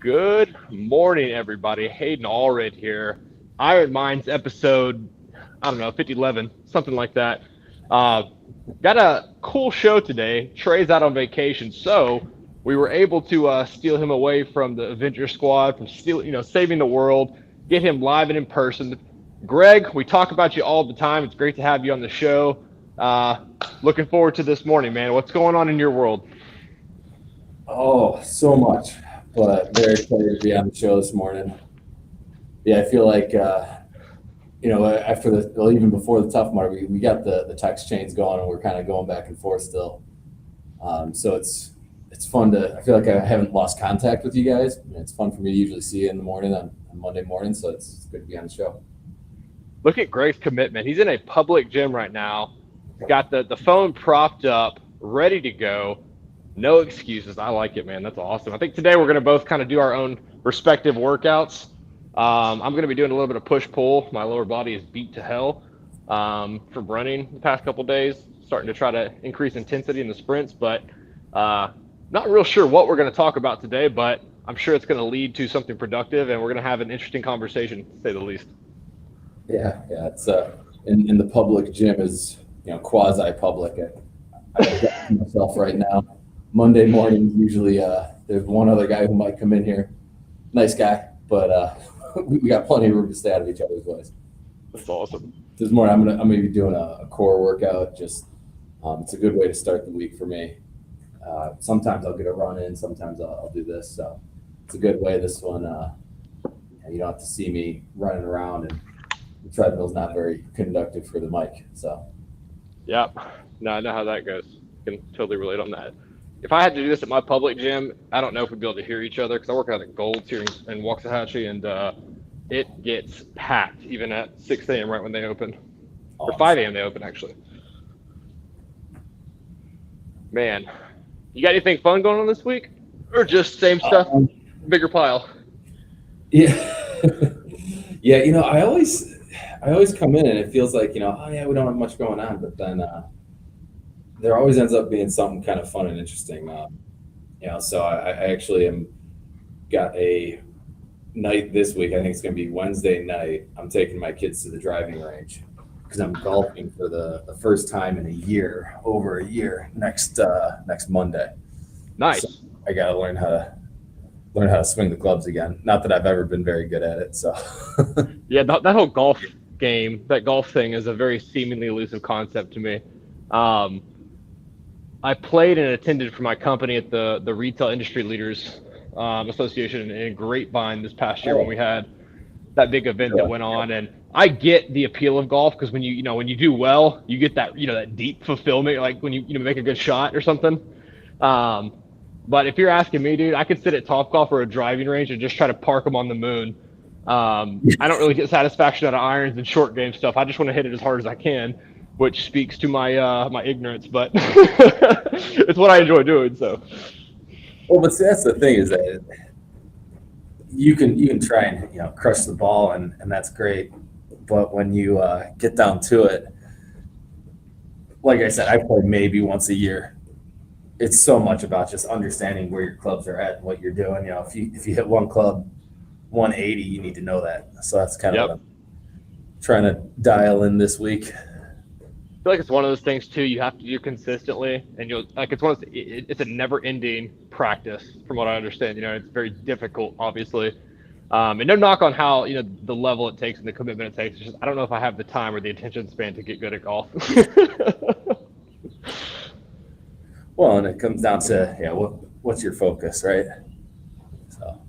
Good morning, everybody. Hayden Allred here. Iron Minds episode, 5011, something like that. Uh, got a cool show today. Trey's out on vacation, so we were able to steal him away from the Avenger Squad, from saving the world, get him live and in person. Greg, we talk about you all the time. It's great to have you on the show. Looking forward to this morning, man. What's going on in your world? Oh, so much, but very excited to be on the show this morning. Yeah, I feel like, even before the Tough Mudder, we got the text chains going and we're kind of going back and forth still. So it's fun I feel like I haven't lost contact with you guys. It's fun for me to usually see you in the morning on Monday morning, so it's good to be on the show. Look at Greg's commitment. He's in a public gym right now. He's got the phone propped up, ready to go. No excuses. I like it, man. That's awesome. I think today we're going to both kind of do our own respective workouts. I'm going to be doing a little bit of push-pull. My lower body is beat to hell from running the past couple days, starting to try to increase intensity in the sprints, but not real sure what we're going to talk about today, but I'm sure it's going to lead to something productive, and we're going to have an interesting conversation, to say the least. Yeah. It's in the public gym is quasi-public. I got myself right now. Monday mornings usually there's one other guy who might come in here, nice guy, but we got plenty of room to stay out of each other's ways. That's awesome. This morning I'm gonna be doing a core workout. Just it's a good way to start the week for me. Sometimes I'll get a run in, sometimes I'll do this. So it's a good way. This one you don't have to see me running around, and the treadmill's not very conductive for the mic. So Yeah. No, I know how that goes. Can totally relate on that. If I had to do this at my public gym, I don't know if we'd be able to hear each other because I work out at Gold's here in Waxahachie, and it gets packed even at 6 a.m. right when they open. Or 5 a.m. they open, actually. Man, you got anything fun going on this week? Or just same stuff, bigger pile? Yeah. Yeah, I always come in and it feels like, oh yeah, we don't have much going on, but then there always ends up being something kind of fun and interesting. So I actually got a night this week. I think it's going to be Wednesday night. I'm taking my kids to the driving range because I'm golfing for the first time in over a year next Monday. Nice. So I got to learn how to swing the clubs again. Not that I've ever been very good at it. So yeah, that whole golf game, that golf thing is a very seemingly elusive concept to me. I played and attended for my company at the Retail Industry Leaders Association in Grapevine this past year when we had that big event that went on. And I get the appeal of golf because when you do well, you get that that deep fulfillment, like when you make a good shot or something. But if you're asking me, dude, I could sit at Topgolf or a driving range and just try to park them on the moon. I don't really get satisfaction out of irons and short game stuff. I just want to hit it as hard as I can, which speaks to my my ignorance, but it's what I enjoy doing. So, well, but see, that's the thing is that you can try and crush the ball and that's great, but when you get down to it, like I said, I play maybe once a year. It's so much about just understanding where your clubs are at and what you're doing. If you hit one club 180, you need to know that. So that's kind of what I'm trying to dial in this week. I feel like it's one of those things too. You have to do consistently, and it's a never-ending practice, from what I understand. It's very difficult, obviously, and no knock on how the level it takes and the commitment it takes. It's just I don't know if I have the time or the attention span to get good at golf. Well, and it comes down to what's your focus, right? So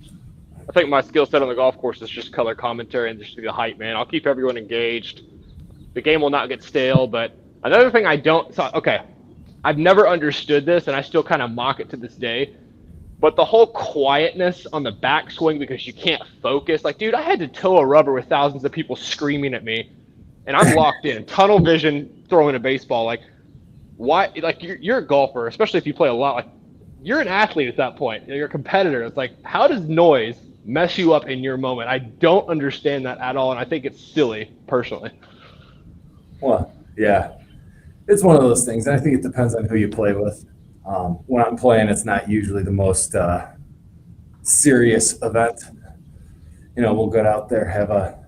I think my skill set on the golf course is just color commentary and just the hype, man. I'll keep everyone engaged. The game will not get stale, but another thing I've never understood this, and I still kind of mock it to this day, but the whole quietness on the backswing because you can't focus. Like, dude, I had to toe a rubber with thousands of people screaming at me, and I'm locked in, tunnel vision, throwing a baseball. Like, why? Like, you're a golfer, especially if you play a lot. Like, you're an athlete at that point. You're a competitor. It's like, how does noise mess you up in your moment? I don't understand that at all, and I think it's silly, personally. Well, yeah, it's one of those things, and I think it depends on who you play with. When I'm playing, it's not usually the most serious event, we'll get out there, have a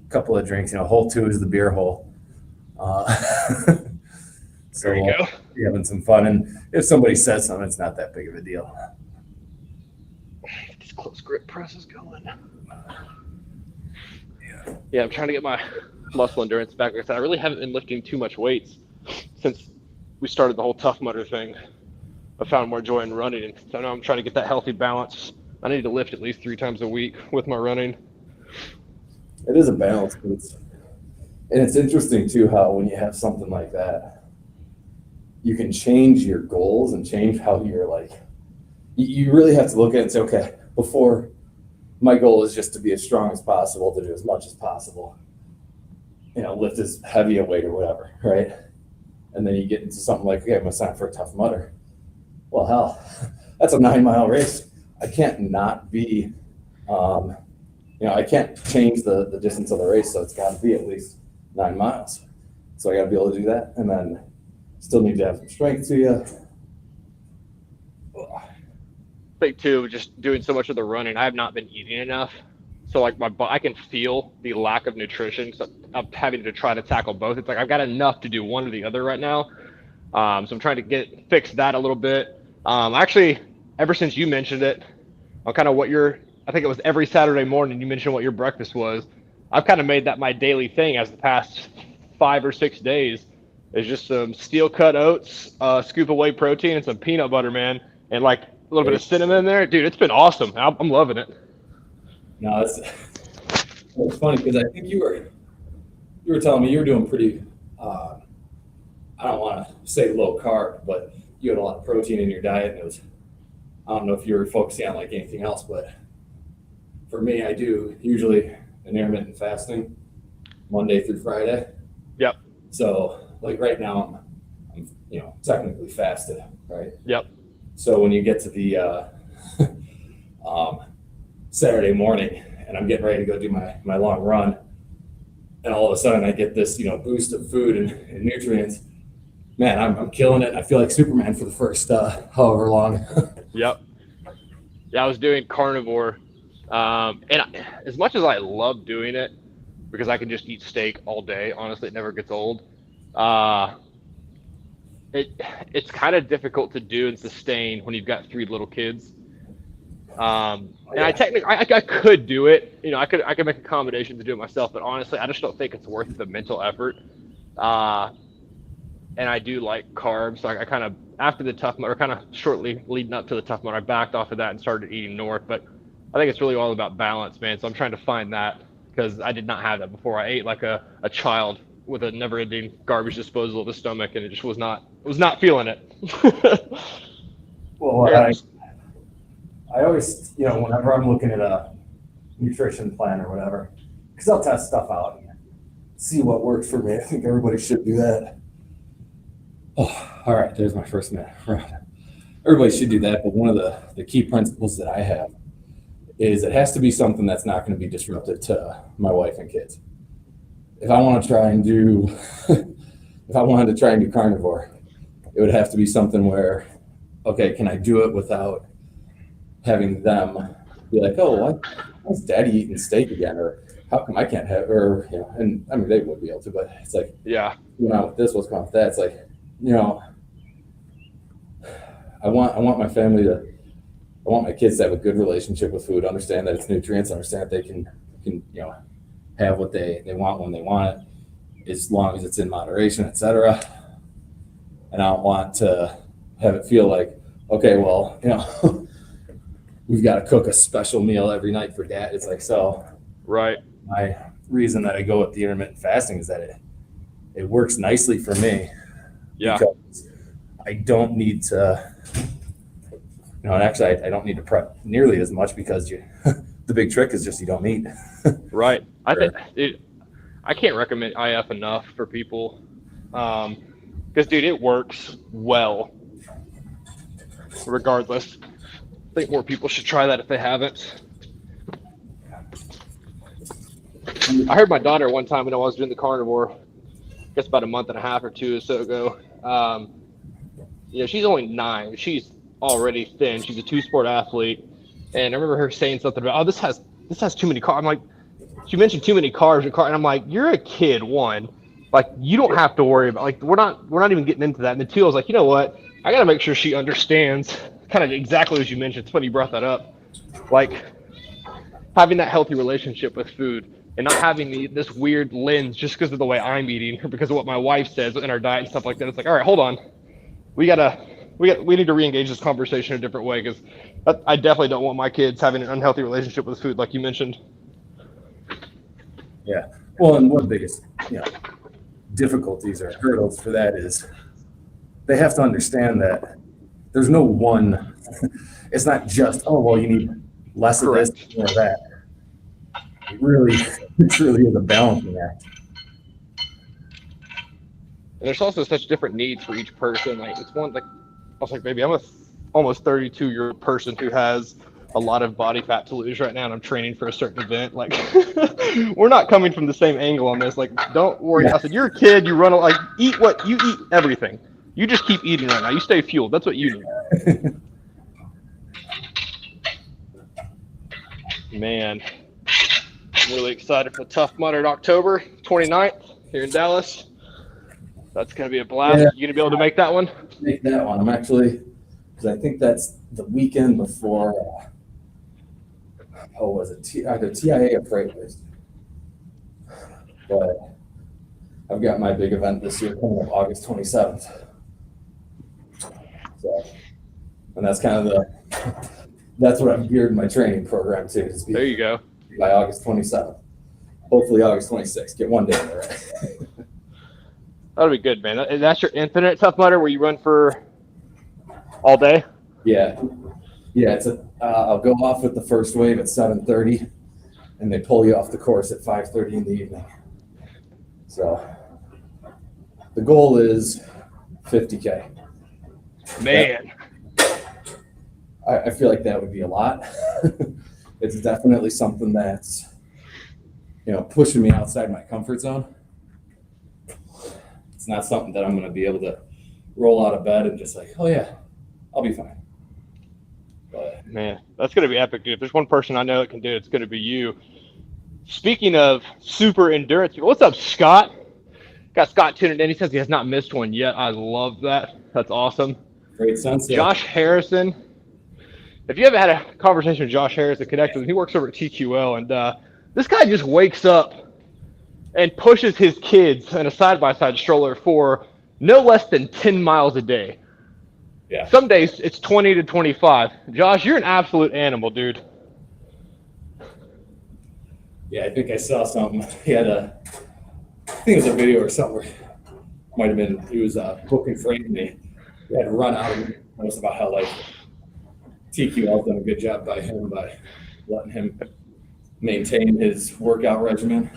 couple of drinks. Hole 2 is the beer hole. So There you go. we'll be having some fun. And if somebody says something, it's not that big of a deal. Get these close grip presses going. Yeah, I'm trying to get my muscle endurance back. Like I said, I really haven't been lifting too much weights since we started the whole Tough Mudder thing. I found more joy in running, and so now I'm trying to get that healthy balance. I need to lift at least 3 times a week with my running. It is a balance, but it's interesting too how when you have something like that, you can change your goals and change how you're like. You really have to look at it and say, okay, before my goal is just to be as strong as possible, to do as much as possible, lift as heavy a weight or whatever, right? And then you get into something like, okay, I'm gonna sign up for a Tough Mudder. Well, hell, that's a 9-mile race. I can't not be, I can't change the distance of the race, so it's got to be at least 9 miles. So I got to be able to do that, and then still need to have some strength to you. I think too, just doing so much of the running, I have not been eating enough. So like I can feel the lack of nutrition. So I'm having to try to tackle both. It's like I've got enough to do one or the other right now. So I'm trying to fix that a little bit. Actually, ever since you mentioned it, on kind of I think it was every Saturday morning you mentioned what your breakfast was. I've kind of made that my daily thing as the past 5 or 6 days. It's just some steel cut oats, scoop of whey protein, and some peanut butter, man, and like a little bit of cinnamon in there. Dude, it's been awesome. I'm loving it. No, it's funny because I think you were telling me you were doing pretty. I don't want to say low carb, but you had a lot of protein in your diet, and it was. I don't know if you were focusing on like anything else, but for me, I do usually an intermittent fasting, Monday through Friday. Yep. So like right now, I'm technically fasted, right? Yep. So when you get to the Saturday morning and I'm getting ready to go do my long run, and all of a sudden I get this boost of food and nutrients, man, I'm killing it. I feel like Superman for the first however long. Yep. Yeah, I was doing carnivore, and as much as I love doing it because I can just eat steak all day, honestly, it never gets old. It's kind of difficult to do and sustain when you've got 3 little kids. And I could do it. I could make accommodations to do it myself, but honestly, I just don't think it's worth the mental effort. And I do like carbs. So I kind of, after the Tough Mudder, or kind of shortly leading up to the Tough Mudder, I backed off of that and started eating north. But I think it's really all about balance, man. So I'm trying to find that because I did not have that before. I ate like a child with a never-ending garbage disposal of the stomach, and it just was not feeling it. Well, yeah. I always, whenever I'm looking at a nutrition plan or whatever, because I'll test stuff out and see what works for me. I think everybody should do that. Oh, all right, there's my first minute. Everybody should do that, but one of the key principles that I have is it has to be something that's not going to be disruptive to my wife and kids. If I want to try and do, if I wanted to try and do carnivore, it would have to be something where, okay, can I do it without having them be like, oh, why's Daddy eating steak again? Or how come I can't have, or, and I mean, they would be able to, but it's like, yeah, with this, what's going on with that? It's like, I want my family to, I want my kids to have a good relationship with food, understand that it's nutrients, understand that they can have what they want when they want it, as long as it's in moderation, etc. And I don't want to have it feel like, okay, well, we've got to cook a special meal every night for Dad. It's like, so right. My reason that I go with the intermittent fasting is that it works nicely for me. Yeah. Because I don't need to, and actually I don't need to prep nearly as much because the big trick is just you don't eat. Right. I think I can't recommend IF enough for people. Because, dude, it works well regardless. I think more people should try that if they haven't. I heard my daughter one time when I was doing the carnivore, I guess about a month and a half or 2 or so ago. She's only 9. She's already thin. She's a 2-sport athlete. And I remember her saying something about, oh, this has too many carbs. I'm like, she mentioned too many carbs and I'm like, you're a kid, one. Like, you don't have to worry about, like, we're not even getting into that. And then two, I was like, you know what? I got to make sure she understands kind of exactly as you mentioned. It's funny you brought that up. Like, having that healthy relationship with food and not having this weird lens just because of the way I'm eating or because of what my wife says in our diet and stuff like that. It's like, all right, hold on. We need to re-engage this conversation in a different way because I definitely don't want my kids having an unhealthy relationship with food, like you mentioned. Yeah. Well, and one of the biggest, difficulties or hurdles for that is they have to understand that there's no one. It's not just, oh, well, you need less of this or that. It really is a balancing act. And there's also such different needs for each person. Like, it's one, like, I was like, baby, I'm a almost 32-year-old person who has a lot of body fat to lose right now, and I'm training for a certain event. Like, we're not coming from the same angle on this. Like, don't worry. Yeah. I said, you're a kid. You run, like, eat everything. You just keep eating right now. You stay fueled. That's what you need. Man, I'm really excited for Tough Mudder in October 29th here in Dallas. That's going to be a blast. Yeah. You going to be able to make that one? Make that one. I'm actually, because I think that's the weekend before, either TIA or Freight List. But I've got my big event this year coming up August 27th. So, and that's kind of that's what I've geared my training program to. There you go. By August 27th. Hopefully August 26th. Get one day there. That'll be good, man. And that's your infinite Tough Mudder where you run for all day? Yeah. Yeah, it's I'll go off with the first wave at 7:30, and they pull you off the course at 5:30 in the evening. So the goal is 50K. Man. I feel like that would be a lot. It's definitely something that's, pushing me outside my comfort zone. It's not something that I'm going to be able to roll out of bed and just like, oh yeah, I'll be fine. But man, that's going to be epic, dude. If there's one person I know that can do it, it's going to be you. Speaking of super endurance, what's up, Scott? Got Scott tuning in. He says he has not missed one yet. I love that. That's awesome. Great sense. Josh Harrison. If you haven't had a conversation with Josh Harrison, connect with him. He works over at TQL, and this guy just wakes up and pushes his kids in a side-by-side stroller for no less than 10 miles a day. Yeah. Some days it's 20 to 25. Josh, you're an absolute animal, dude. Yeah, I think I saw something. He had I think it was a video or something where might have been, he was booking freight and he had to run out and post about how like TQL's done a good job by him by letting him maintain his workout regimen.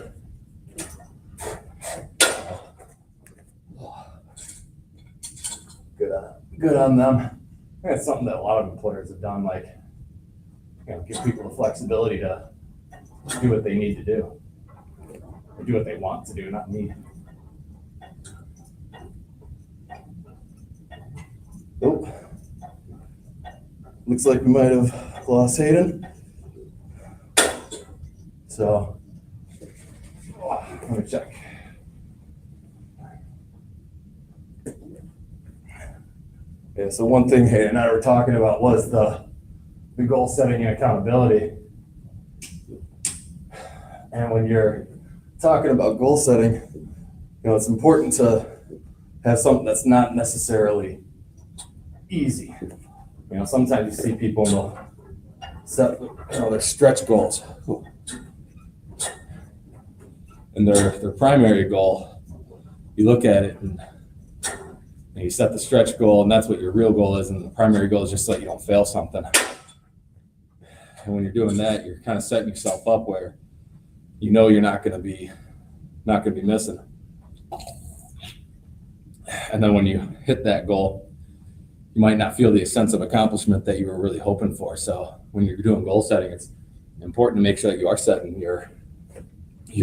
Good on them. That's something that a lot of employers have done, like, give people the flexibility to do what they need to do. Or do what they want to do, not need. Oh. Looks like we might have lost Hayden. So, let me check. Yeah, so one thing Hayden and I were talking about was the goal setting and accountability. And when you're talking about goal setting, it's important to have something that's not necessarily easy. Sometimes you see people and they'll set their stretch goals. And their primary goal, you look at it and you set the stretch goal, and that's what your real goal is, and the primary goal is just so you don't fail something. And when you're doing that, you're kind of setting yourself up where you're not going to be missing. And then when you hit that goal, you might not feel the sense of accomplishment that you were really hoping for. So when you're doing goal setting, it's important to make sure that you are setting your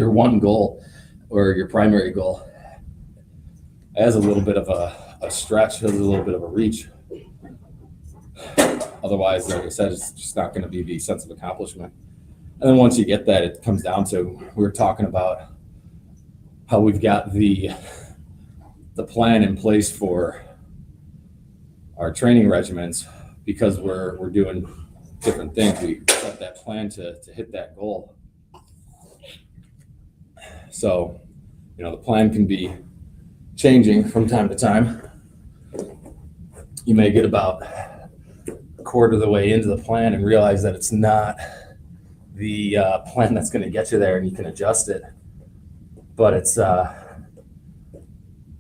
one goal or your primary goal as a little bit of a stretch, a little bit of a reach. Otherwise, like I said, it's just not going to be the sense of accomplishment. And then once you get that, it comes down to, we were talking about how we've got the plan in place for our training regimens because we're doing different things. We set that plan to hit that goal. So, the plan can be changing from time to time. You may get about a quarter of the way into the plan and realize that it's not the plan that's going to get you there, and you can adjust it. But it's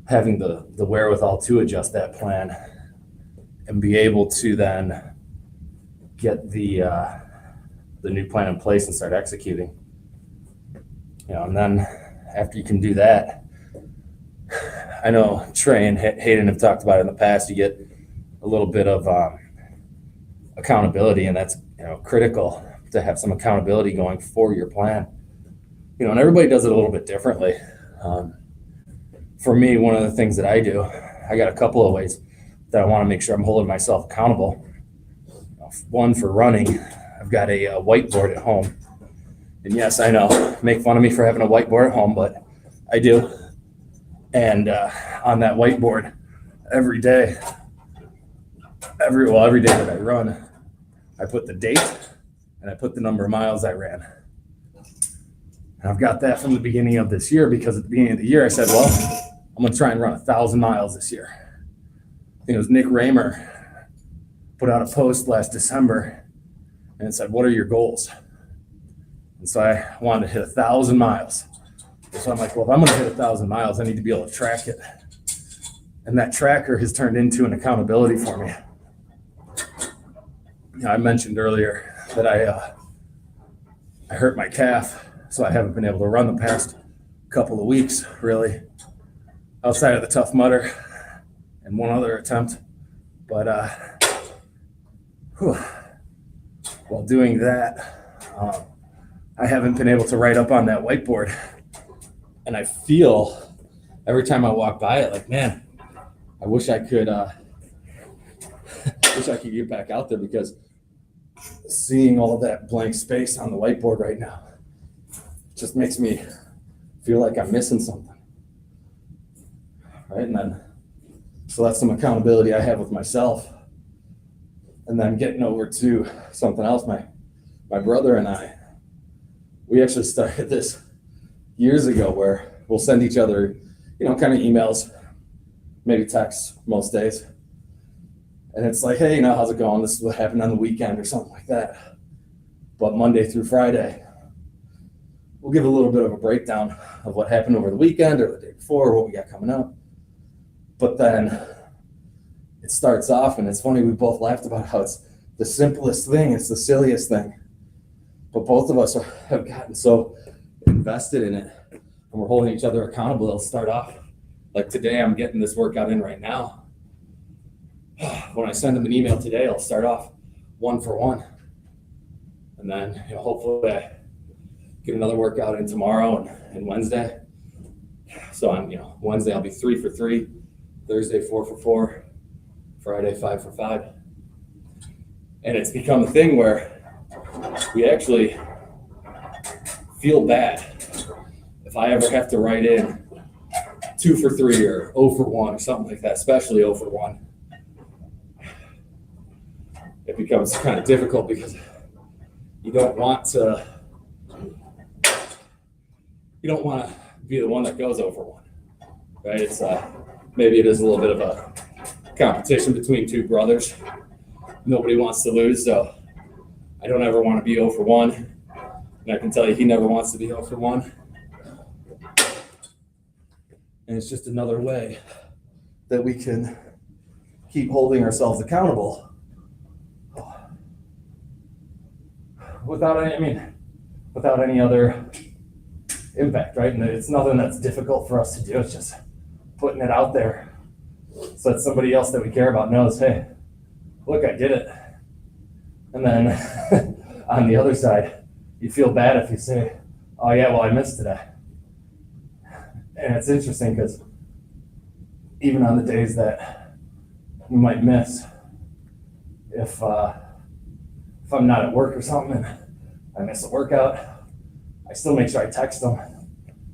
having the wherewithal to adjust that plan and be able to then get the new plan in place and start executing. And then after you can do that, I know Trey and Hayden have talked about it in the past, you get a little bit of accountability, and that's critical to have some accountability going for your plan. And everybody does it a little bit differently. For me, one of the things that I do, I got a couple of ways that I want to make sure I'm holding myself accountable. One, for running, I've got a whiteboard at home. And yes, I know, make fun of me for having a whiteboard at home, but I do. And on that whiteboard, every day that I run, I put the date and I put the number of miles I ran. And I've got that from the beginning of this year, because at the beginning of the year I said, well, I'm going to try and run 1,000 miles this year. I think it was Nick Raymer put out a post last December and it said, what are your goals? And so I wanted to hit 1,000 miles. So I'm like, well, if I'm going to hit 1,000 miles, I need to be able to track it. And that tracker has turned into an accountability for me. I mentioned earlier that I hurt my calf, so I haven't been able to run the past couple of weeks, really, outside of the Tough Mudder and one other attempt. But while doing that, I haven't been able to write up on that whiteboard. And I feel every time I walk by it, like, man, I wish I could get back out there, because seeing all that blank space on the whiteboard right now just makes me feel like I'm missing something. Right? And then, so that's some accountability I have with myself. And then getting over to something else, my brother and I, we actually started this years ago, where we'll send each other, kind of emails, maybe texts most days. And it's like, hey, how's it going? This is what happened on the weekend or something like that. But Monday through Friday, we'll give a little bit of a breakdown of what happened over the weekend or the day before, what we got coming up. But then it starts off, and it's funny, we both laughed about how it's the simplest thing, it's the silliest thing. But both of us have gotten so invested in it, and we're holding each other accountable. It'll start off like today. I'm getting this workout in right now. When I send them an email today, I'll start off 1 for 1, and then hopefully I get another workout in tomorrow and Wednesday. So on Wednesday I'll be 3 for 3, Thursday 4 for 4, Friday 5 for 5, and it's become a thing where we actually feel bad if I ever have to write in 2 for 3 or 0 for 1 or something like that, especially 0 for 1. It becomes kind of difficult, because you don't want to be the one that goes 0 for 1, right? It's maybe it is a little bit of a competition between two brothers. Nobody wants to lose, so I don't ever want to be 0 for 1. And I can tell you he never wants to be 0 for 1. And it's just another way that we can keep holding ourselves accountable without any other impact, right? And it's nothing that's difficult for us to do. It's just putting it out there so that somebody else that we care about knows, hey, look, I did it. And then on the other side, you feel bad if you say, oh yeah, well, I missed today. And it's interesting, because even on the days that we might miss, if I'm not at work or something and I miss a workout, I still make sure I text them,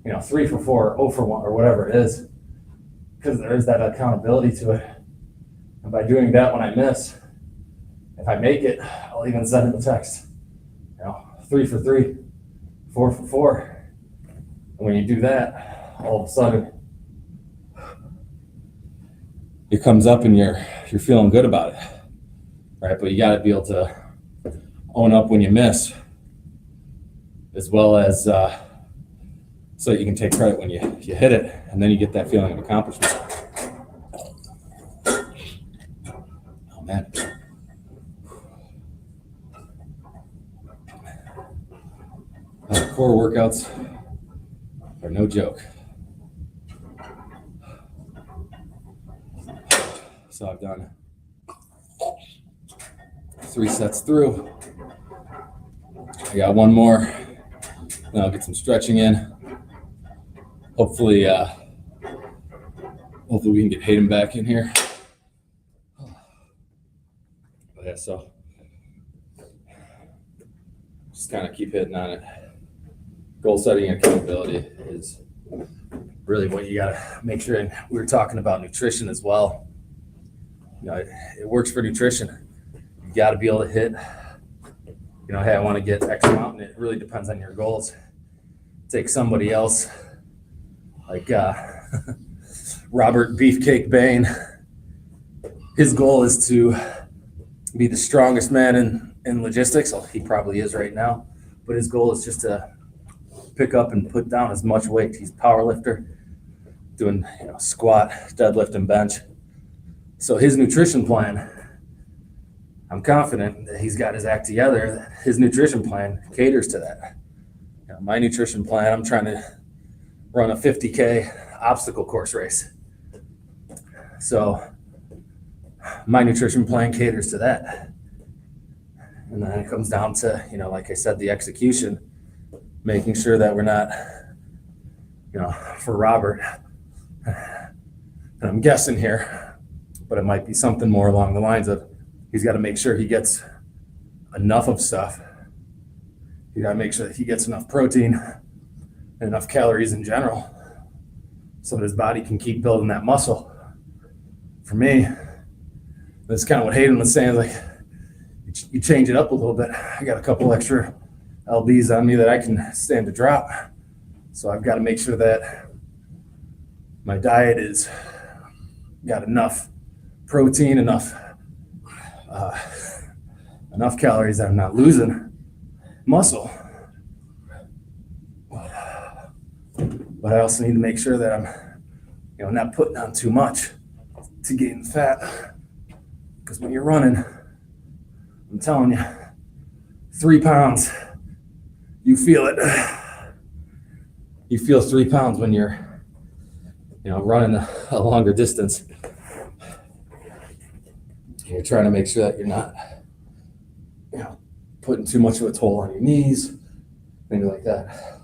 3 for 4, 0 for 1, or whatever it is, because there is that accountability to it. And by doing that when I miss, if I make it, I'll even send them a text, 3 for 3, 4 for 4. And when you do that, all of a sudden, it comes up and you're feeling good about it, right? But you got to be able to own up when you miss, as well as so that you can take credit when you hit it, and then you get that feeling of accomplishment. Oh man. Core workouts are no joke. So I've done 3 sets through. I got 1 more. Then I'll get some stretching in. Hopefully we can get Hayden back in here. But yeah, so just kind of keep hitting on it. Goal setting and accountability is really what you got to make sure. And we were talking about nutrition as well. It works for nutrition. You got to be able to hit, hey, I want to get X amount, and it really depends on your goals. Take somebody else like Robert Beefcake Bain. His goal is to be the strongest man in logistics. Well, he probably is right now, but his goal is just to pick up and put down as much weight. He's a power lifter, doing squat, deadlift, and bench. So his nutrition plan, I'm confident that he's got his act together. His nutrition plan caters to that. My nutrition plan, I'm trying to run a 50K obstacle course race. So my nutrition plan caters to that. And then it comes down to, like I said, the execution, making sure that we're not, for Robert, and I'm guessing here, but it might be something more along the lines of he's got to make sure he gets enough of stuff. You got to make sure that he gets enough protein and enough calories in general so that his body can keep building that muscle. For me, that's kind of what Hayden was saying, like you change it up a little bit. I got a couple extra lbs on me that I can stand to drop. So I've got to make sure that my diet is got enough protein, enough calories that I'm not losing muscle. But I also need to make sure that I'm not putting on too much to gain fat. Because when you're running, I'm telling you, 3 pounds, you feel it. You feel 3 pounds when you're, running a longer distance. You're trying to make sure that you're not, putting too much of a toll on your knees, things like that.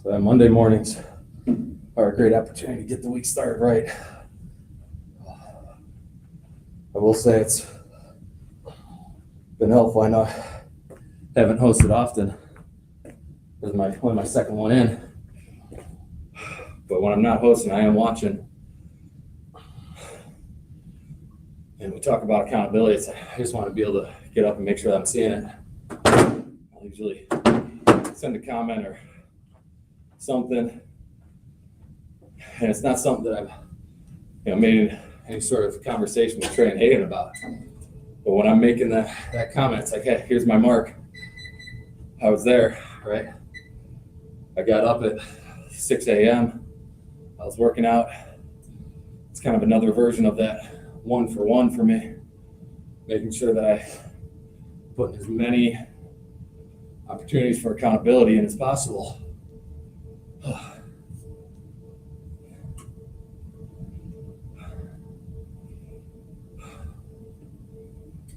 So Monday mornings are a great opportunity to get the week started right. I will say it's been helpful. I know I haven't hosted often. This is my second one in. But when I'm not hosting, I am watching. And we talk about accountability. I just want to be able to get up and make sure that I'm seeing it. I'll usually send a comment or something. And it's not something that I've made any sort of conversation with Trey and Hayden about. But when I'm making that comment, it's like, hey, here's my mark. I was there, right? I got up at 6 a.m. I was working out. It's kind of another version of that 1-for-1 for me, making sure that I put as many opportunities for accountability in as possible.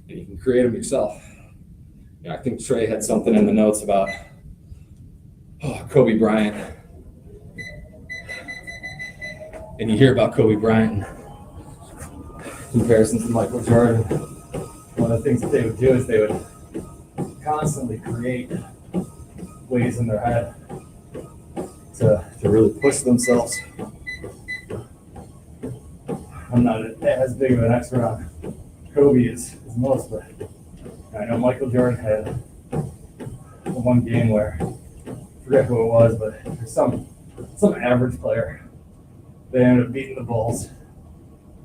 And you can create them yourself. I think Trey had something in the notes about Kobe Bryant. And you hear about Kobe Bryant comparisons to Michael Jordan. One of the things that they would do is they would constantly create ways in their head to really push themselves. I'm not as big of an expert on Kobe as most, but I know Michael Jordan had one game where, I forget who it was, but there's some average player. They ended up beating the Bulls,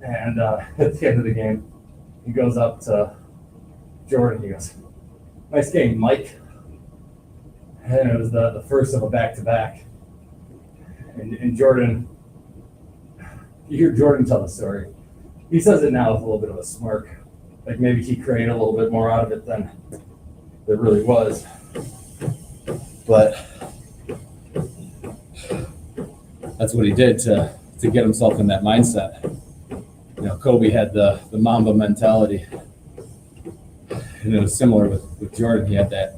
and at the end of the game, he goes up to Jordan. He goes, "Nice game, Mike." And it was the first of a back-to-back. And Jordan, you hear Jordan tell the story. He says it now with a little bit of a smirk. Like maybe he created a little bit more out of it than there really was. But that's what he did to get himself in that mindset. Kobe had the Mamba mentality. And it was similar with Jordan. He had that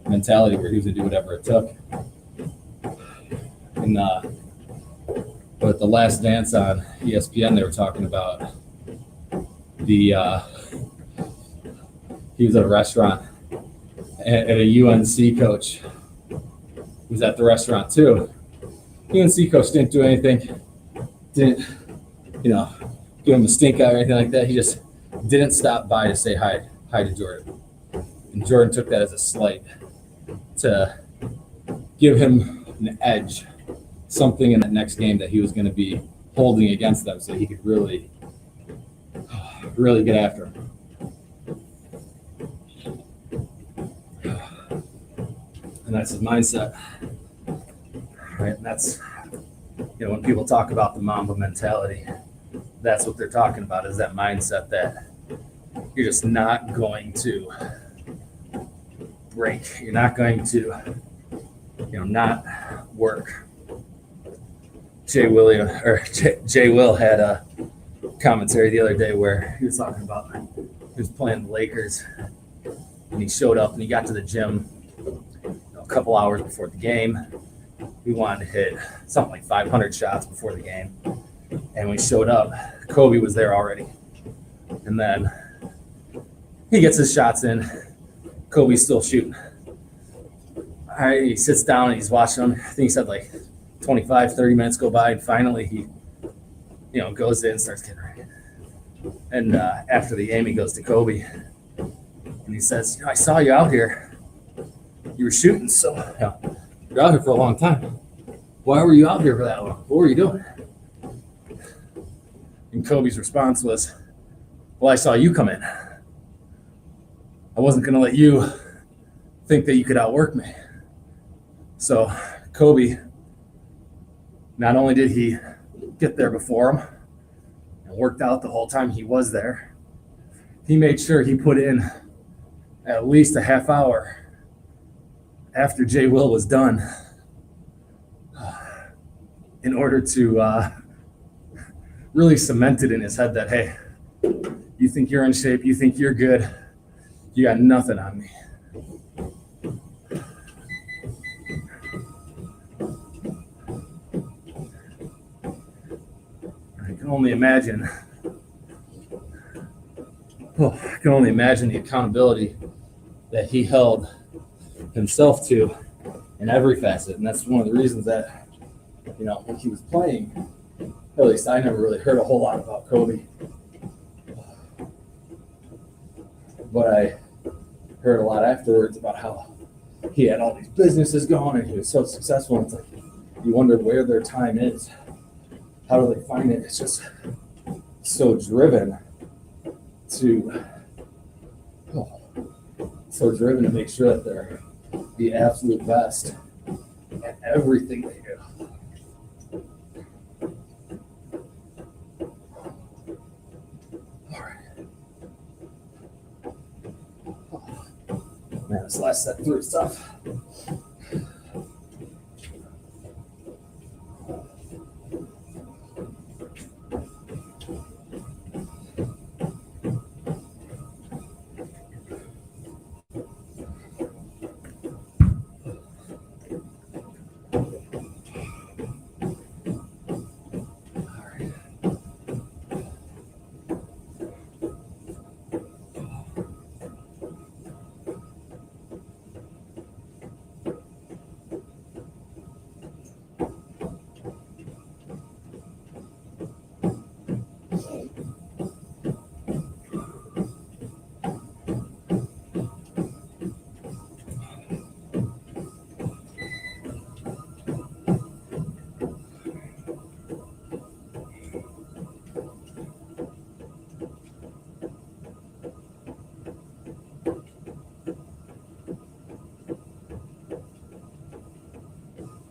mentality where he was going to do whatever it took. And but at the Last Dance on ESPN, they were talking about he was at a restaurant and a UNC coach was at the restaurant too. UNC coach didn't do anything, didn't give him a stink eye or anything like that. He just didn't stop by to say hi to Jordan. And Jordan took that as a slight to give him an edge, something in that next game that he was going to be holding against them so he could really get after him. And that's his mindset, right? And that's, when people talk about the Mamba mentality, that's what they're talking about, is that mindset that you're just not going to break. You're not going to, not work. Jay Will had a commentary the other day where he was talking about he was playing the Lakers and he showed up and he got to the gym a couple hours before the game. We wanted to hit something like 500 shots before the game. And when we showed up, Kobe was there already. And then he gets his shots in. Kobe's still shooting. All right, he sits down and he's watching them. I think he said like 25, 30 minutes go by, and finally he, goes in and starts getting ready. And after the game, he goes to Kobe and he says, I saw you out here. You were shooting, so you're out here for a long time. Why were you out here for that long? What were you doing? And Kobe's response was, well, I saw you come in. I wasn't going to let you think that you could outwork me. So Kobe, not only did he get there before him and worked out the whole time he was there, he made sure he put in at least a half hour after Jay Will was done in order to really cement it in his head that, hey, you think you're in shape, you think you're good, you got nothing on me. I can only imagine the accountability that he held himself to in every facet. And that's one of the reasons that, when he was playing, at least I never really heard a whole lot about Kobe. But I heard a lot afterwards about how he had all these businesses going and he was so successful. And it's like, you wonder where their time is. How do they find it? It's just so driven to make sure that they're the absolute best at everything they do. this last set through stuff.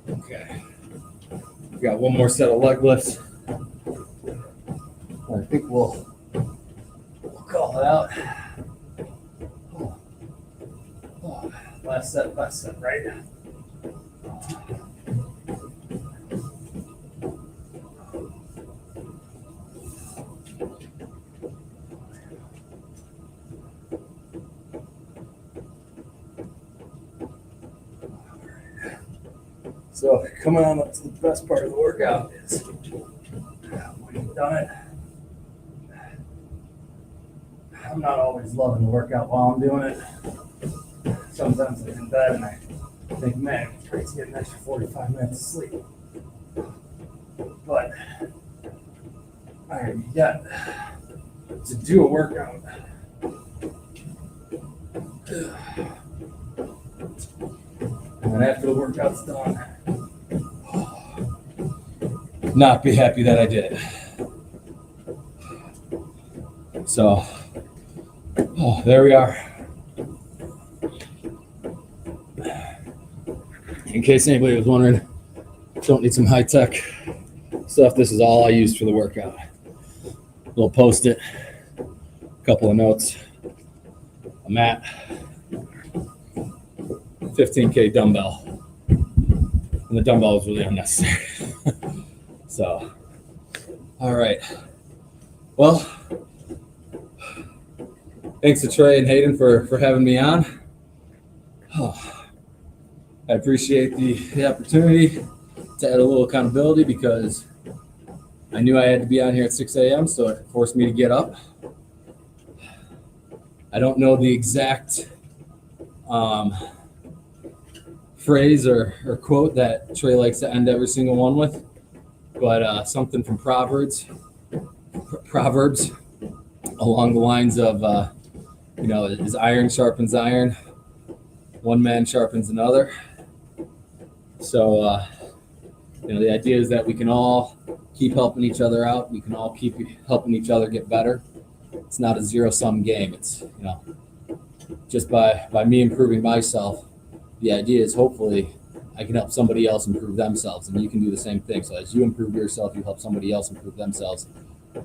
Okay. We got one more set of leg lifts. I think we'll call it out. Last set, right? So coming on up to the best part of the workout is when you've done it. I'm not always loving the workout while I'm doing it. Sometimes I'm in bed and I think, man, it's great to get an extra 45 minutes of sleep. But you got to do a workout. And then after the workout's done, not be happy that I did it. So, there we are. In case anybody was wondering, don't need some high-tech stuff. This is all I used for the workout. Little Post-it, a couple of notes, a mat, 15K dumbbell. And the dumbbell was really unnecessary. So, all right. Well, thanks to Trey and Hayden for having me on. I appreciate the opportunity to add a little accountability because I knew I had to be on here at 6 a.m., so it forced me to get up. I don't know the exact phrase or quote that Trey likes to end every single one with, but something from Proverbs along the lines of, as iron sharpens iron, one man sharpens another. So, the idea is that we can all keep helping each other out. We can all keep helping each other get better. It's not a zero-sum game. It's, just by me improving myself, the idea is hopefully I can help somebody else improve themselves, and you can do the same thing. So as you improve yourself, you help somebody else improve themselves,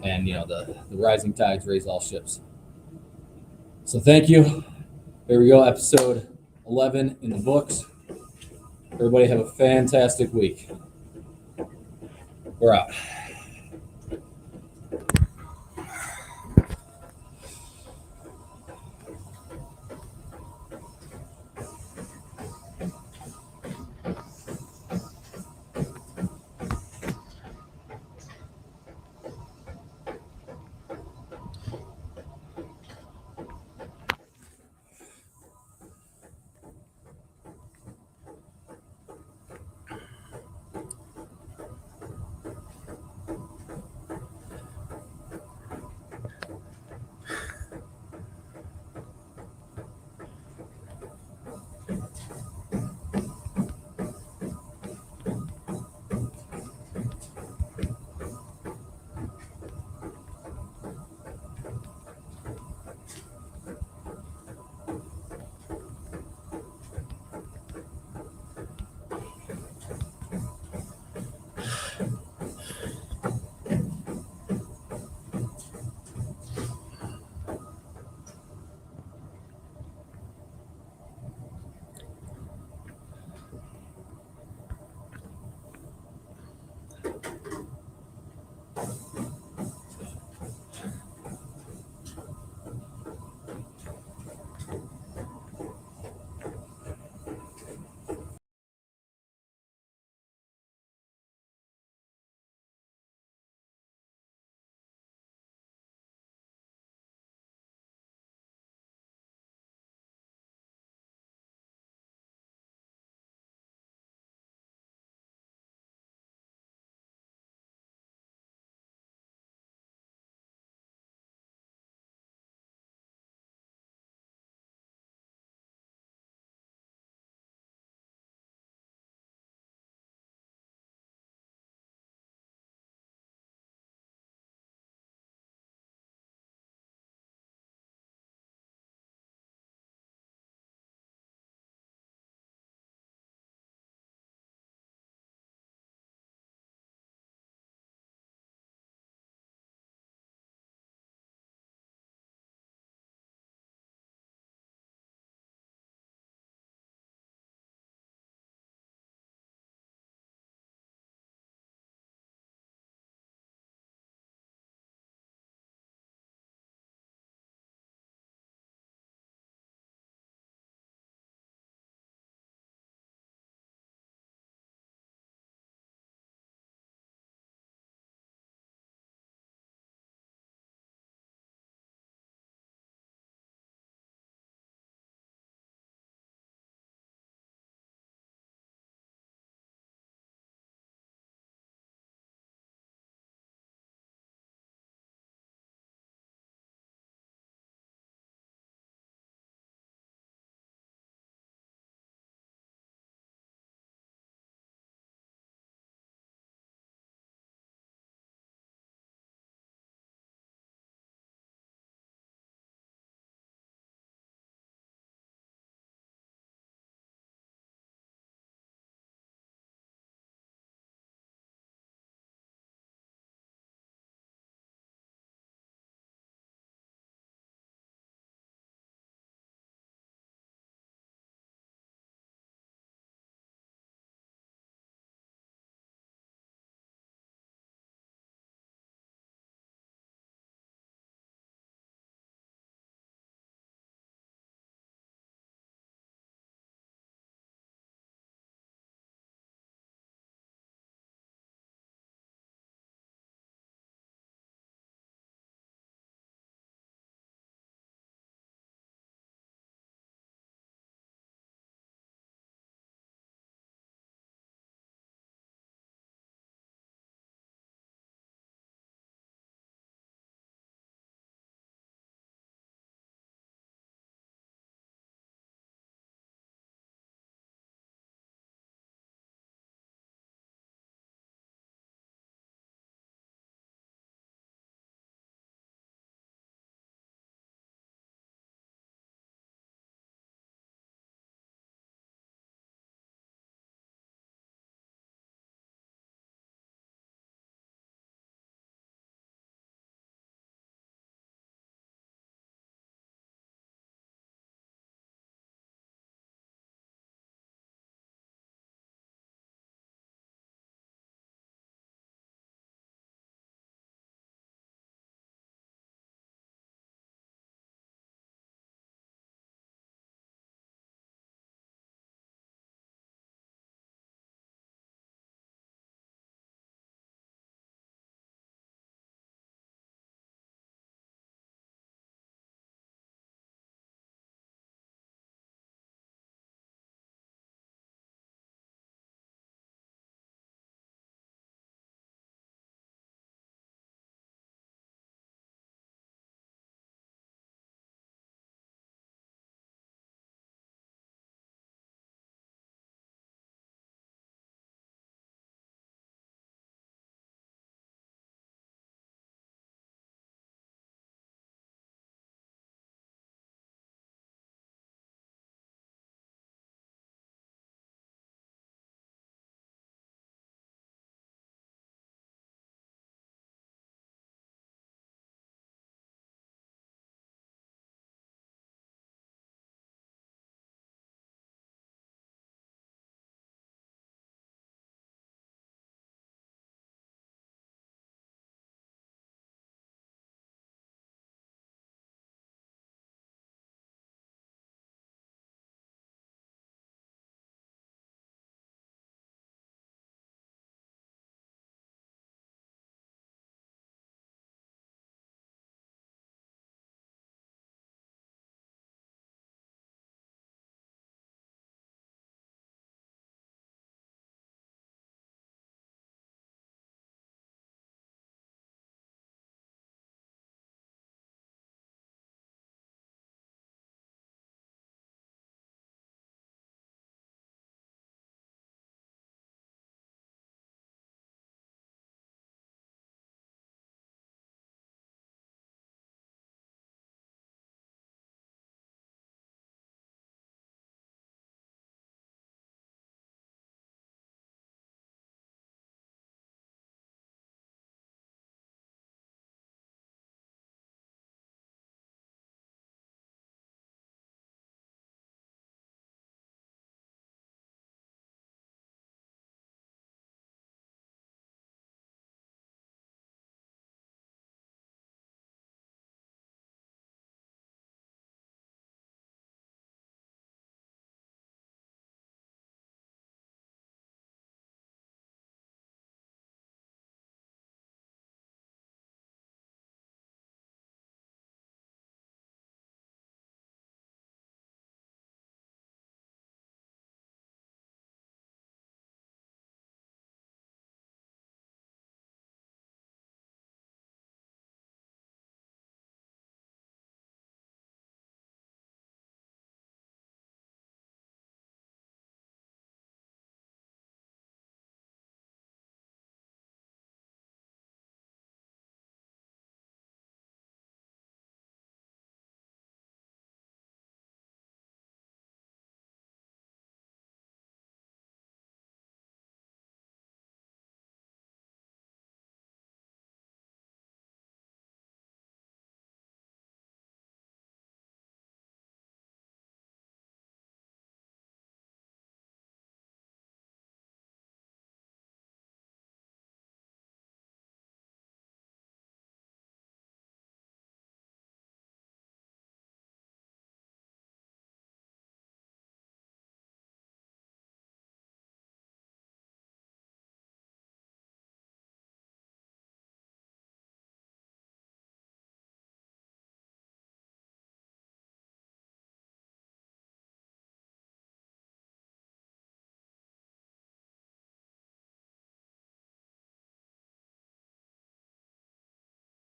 and the rising tides raise all ships. So thank you. There we go, episode 11 in the books. Everybody have a fantastic week. We're out.